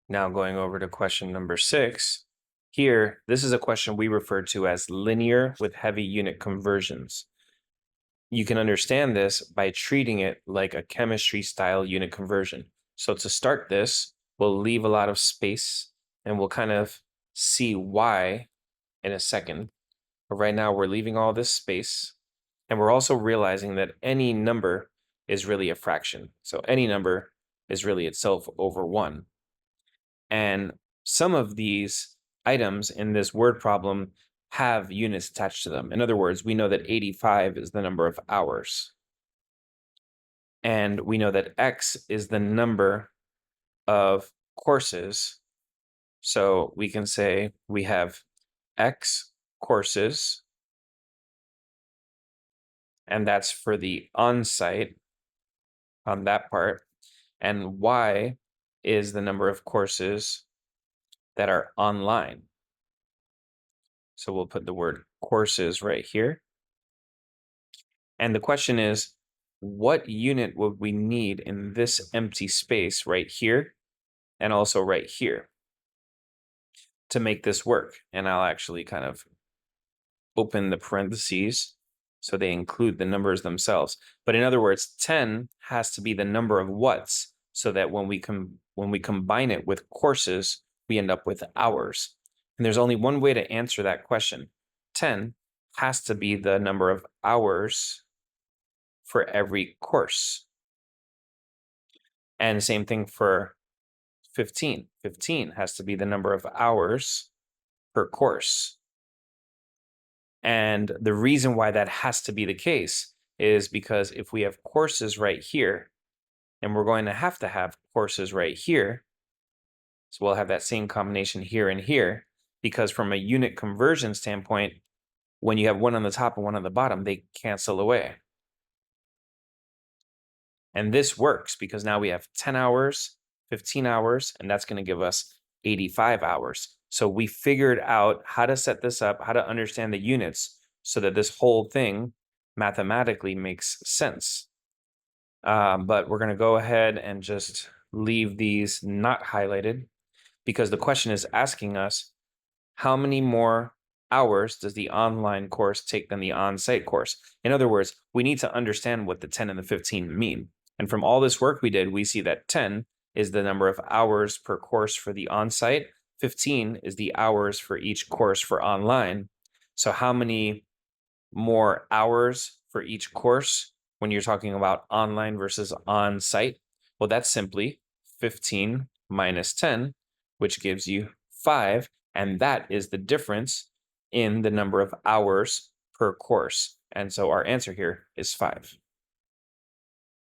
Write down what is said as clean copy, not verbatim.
Now going over to question number 6. Here, this is a question we refer to as linear with heavy unit conversions. You can understand this by treating it like a chemistry style unit conversion. So to start this, we'll leave a lot of space and we'll kind of see why in a second. But right now we're leaving all this space and we're also realizing that any number is really a fraction. So any number is really itself over 1. And some of these items in this word problem have units attached to them. In other words, we know that 85 is the number of hours. And we know that X is the number of courses. So we can say we have X courses, and that's for the on-site on that part. And Y is the number of courses that are online. So we'll put the word courses right here. And the question is, what unit would we need in this empty space right here and also right here to make this work? And I'll actually kind of open the parentheses so they include the numbers themselves. But in other words, 10 has to be the number of what's so that when we combine it with courses, we end up with hours. And there's only one way to answer that question. 10 has to be the number of hours for every course. And same thing for 15. 15 has to be the number of hours per course. And the reason why that has to be the case is because if we have courses right here, and we're going to have courses right here, so we'll have that same combination here and here, because from a unit conversion standpoint, when you have one on the top and one on the bottom, they cancel away. And this works because now we have 10 hours, 15 hours, and that's going to give us 85 hours. So we figured out how to set this up, how to understand the units so that this whole thing mathematically makes sense. But we're going to go ahead and just leave these not highlighted because the question is asking us, how many more hours does the online course take than the on-site course? In other words, we need to understand what the 10 and the 15 mean. And from all this work we did, we see that 10 is the number of hours per course for the on-site. 15 is the hours for each course for online. So how many more hours for each course when you're talking about online versus on-site? Well, that's simply 15 minus 10, which gives you 5. And that is the difference in the number of hours per course. And so our answer here is 5.